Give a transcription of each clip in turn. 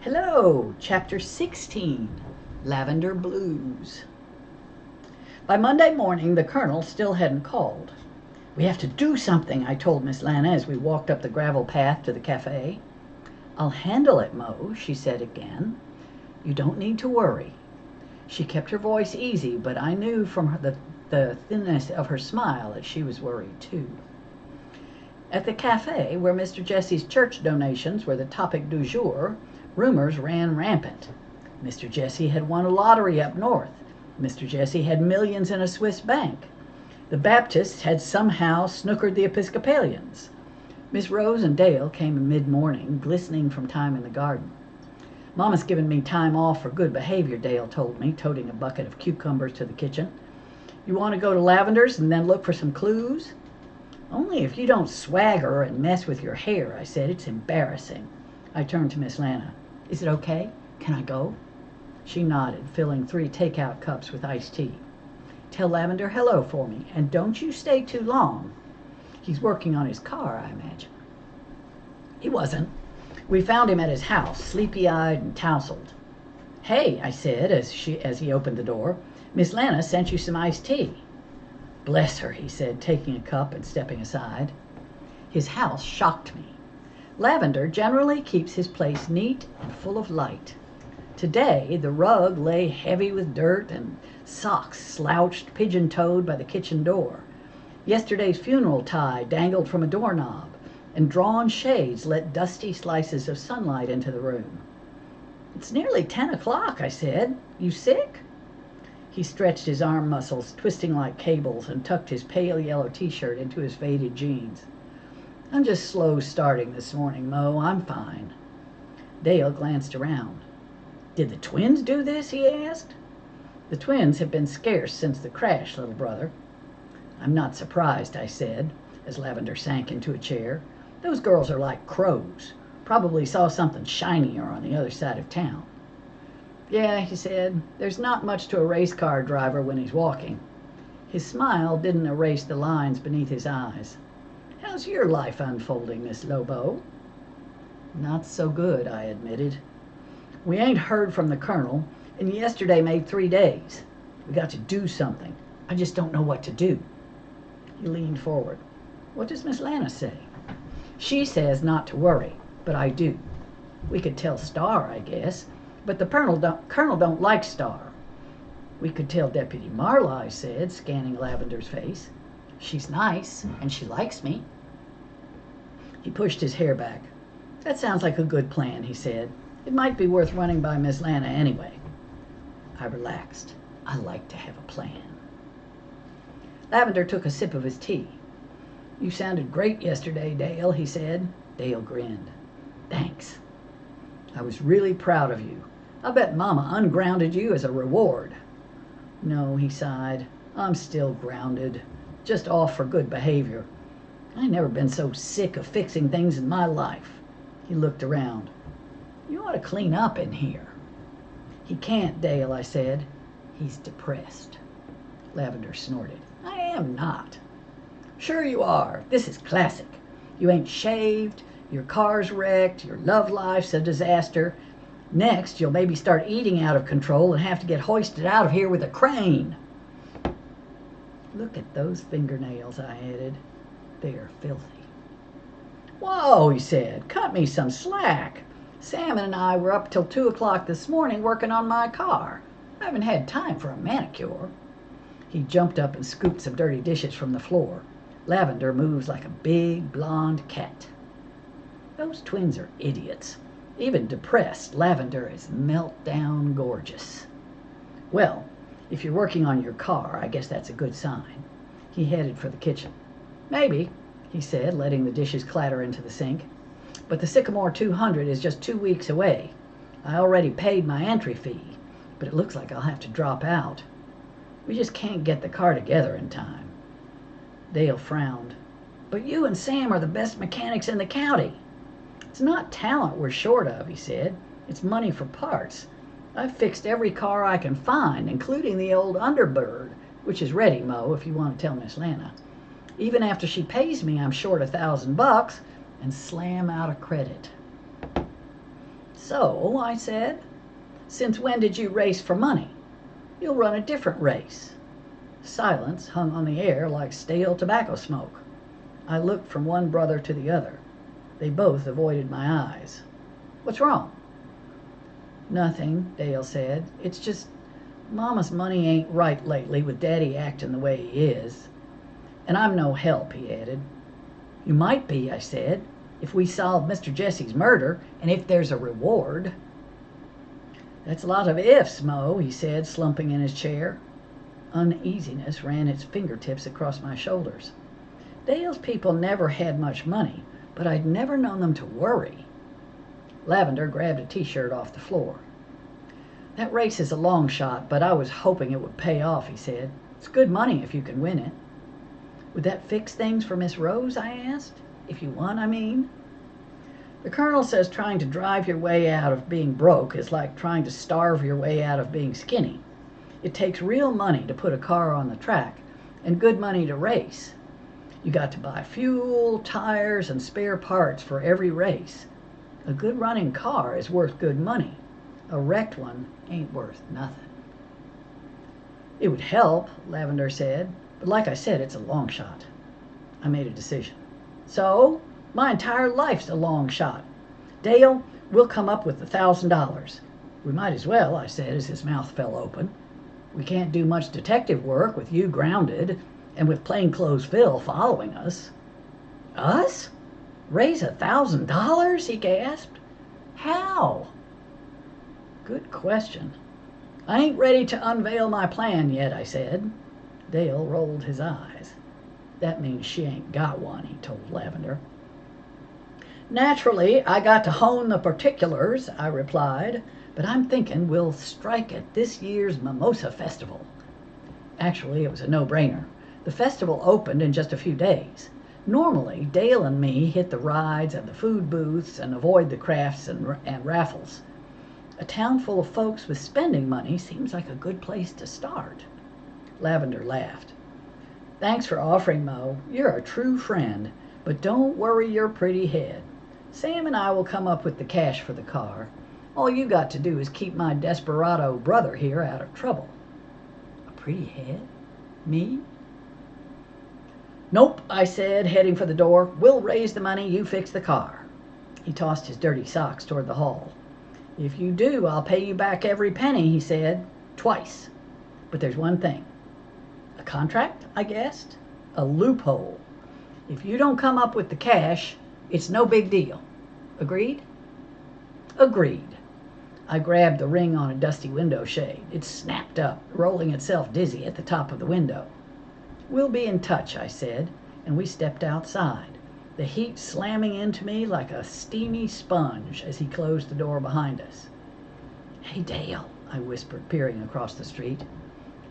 Hello, Chapter 16, Lavender Blues. By Monday morning, the Colonel still hadn't called. "We have to do something," I told Miss Lana as we walked up the gravel path to the cafe. "I'll handle it, Mo," she said again. "You don't need to worry." She kept her voice easy, but I knew from the thinness of her smile that she was worried too. At the cafe, where Mr. Jesse's church donations were the topic du jour, rumors ran rampant. Mr. Jesse had won a lottery up north. Mr. Jesse had millions in a Swiss bank. The Baptists had somehow snookered the Episcopalians. Miss Rose and Dale came in mid-morning, glistening from time in the garden. "Mama's given me time off for good behavior," Dale told me, toting a bucket of cucumbers to the kitchen. "You want to go to Lavender's and then look for some clues?" "Only if you don't swagger and mess with your hair," I said. "It's embarrassing." I turned to Miss Lana. "Is it okay? Can I go?" She nodded, filling 3 takeout cups with iced tea. "Tell Lavender hello for me, and don't you stay too long. He's working on his car, I imagine." He wasn't. We found him at his house, sleepy-eyed and tousled. "Hey," I said as he opened the door, "Miss Lana sent you some iced tea." "Bless her," he said, taking a cup and stepping aside. His house shocked me. Lavender generally keeps his place neat and full of light. Today the rug lay heavy with dirt and socks slouched pigeon-toed by the kitchen door. Yesterday's funeral tie dangled from a doorknob, and drawn shades let dusty slices of sunlight into the room. "It's nearly 10 o'clock, I said. "You sick?" He stretched his arm muscles, twisting like cables, and tucked his pale yellow t-shirt into his faded jeans. "I'm just slow starting this morning, Mo. I'm fine." Dale glanced around. "Did the twins do this?" he asked. "The twins have been scarce since the crash, little brother." "I'm not surprised," I said, as Lavender sank into a chair. "Those girls are like crows. Probably saw something shinier on the other side of town." "Yeah," he said, "there's not much to a race car driver when he's walking." His smile didn't erase the lines beneath his eyes. "How's your life unfolding, Miss Lobo?" "Not so good," I admitted. "We ain't heard from the Colonel, and yesterday made 3 days. We got to do something. I just don't know what to do." He leaned forward. "What does Miss Lana say?" "She says not to worry, but I do. We could tell Star, I guess, but the Colonel don't like Star." "We could tell Deputy Marla," I said, scanning Lavender's face. "She's nice, and she likes me." He pushed his hair back. "That sounds like a good plan," he said. "It might be worth running by Miss Lana anyway." I relaxed. I like to have a plan. Lavender took a sip of his tea. "You sounded great yesterday, Dale," he said. Dale grinned. "Thanks. I was really proud of you. I bet Mama ungrounded you as a reward." "No," he sighed. "I'm still grounded. Just off for good behavior. I never been so sick of fixing things in my life." He looked around. "You ought to clean up in here." "He can't, Dale," I said. "He's depressed." Lavender snorted. "I am not." "Sure you are. This is classic. You ain't shaved, your car's wrecked, your love life's a disaster. Next, you'll maybe start eating out of control and have to get hoisted out of here with a crane." "Look at those fingernails," I added. "They're filthy." "Whoa," he said. "Cut me some slack. Sam and I were up till 2 o'clock this morning working on my car. I haven't had time for a manicure." He jumped up and scooped some dirty dishes from the floor. Lavender moves like a big blonde cat. "Those twins are idiots. Even depressed, Lavender is meltdown gorgeous." "Well, if you're working on your car, I guess that's a good sign." He headed for the kitchen. "Maybe," he said, letting the dishes clatter into the sink. "But the Sycamore 200 is just 2 weeks away. I already paid my entry fee, but it looks like I'll have to drop out. We just can't get the car together in time." Dale frowned. "But you and Sam are the best mechanics in the county." "It's not talent we're short of," he said. "It's money for parts. I've fixed every car I can find, including the old Underbird, which is ready, Mo, if you want to tell Miss Lana. Even after she pays me, I'm short $1,000 and slam out of credit." So, I said, since when did you race for money? You'll run a different race. Silence hung on the air like stale tobacco smoke. I looked from one brother to the other. They both avoided my eyes. What's wrong? Nothing, Dale said. It's just Mama's money ain't right lately with Daddy acting the way he is. And I'm no help, he added. You might be, I said, if we solve Mr. Jesse's murder and if there's a reward. That's a lot of ifs, Mo, he said, slumping in his chair. Uneasiness ran its fingertips across my shoulders. Dale's people never had much money, but I'd never known them to worry. Lavender grabbed a t-shirt off the floor. That race is a long shot, but I was hoping it would pay off, he said. It's good money if you can win it. Would that fix things for Miss Rose, I asked. If you won, I mean. The Colonel says trying to drive your way out of being broke is like trying to starve your way out of being skinny. It takes real money to put a car on the track and good money to race. You got to buy fuel, tires, and spare parts for every race. A good running car is worth good money. A wrecked one ain't worth nothing. It would help, Lavender said, but like I said, it's a long shot. I made a decision. So, my entire life's a long shot. Dale, we'll come up with $1,000. We might as well, I said as his mouth fell open. We can't do much detective work with you grounded and with plainclothes Phil following us. Us? Raise $1,000? He gasped. How? Good question. I ain't ready to unveil my plan yet, I said. Dale rolled his eyes. That means she ain't got one, he told Lavender. Naturally, I got to hone the particulars, I replied, but I'm thinking we'll strike at this year's Mimosa Festival. Actually, it was a no-brainer. The festival opened in just a few days. Normally, Dale and me hit the rides and the food booths and avoid the crafts and raffles. A town full of folks with spending money seems like a good place to start. Lavender laughed. Thanks for offering, Mo. You're a true friend, but don't worry your pretty head. Sam and I will come up with the cash for the car. All you got to do is keep my desperado brother here out of trouble. A pretty head? Me? Nope, I said, heading for the door. We'll raise the money, you fix the car. He tossed his dirty socks toward the hall. If you do, I'll pay you back every penny, he said. Twice. But there's one thing. A contract, I guessed? A loophole. If you don't come up with the cash, it's no big deal. Agreed? Agreed. I grabbed the ring on a dusty window shade. It snapped up, rolling itself dizzy at the top of the window. We'll be in touch, I said, and we stepped outside, the heat slamming into me like a steamy sponge as he closed the door behind us. Hey, Dale, I whispered, peering across the street.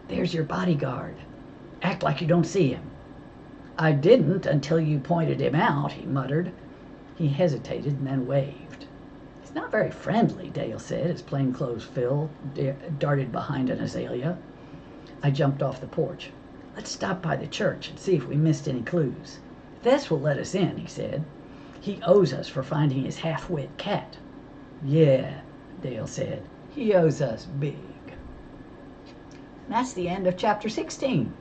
There's your bodyguard. Act like you don't see him. I didn't until you pointed him out, he muttered. He hesitated and then waved. He's not very friendly, Dale said, as plainclothes Phil darted behind an azalea. I jumped off the porch. Let's stop by the church and see if we missed any clues. Thess will let us in, he said. He owes us for finding his half-wit cat. Yeah, Dale said. He owes us big. And that's the end of chapter 16.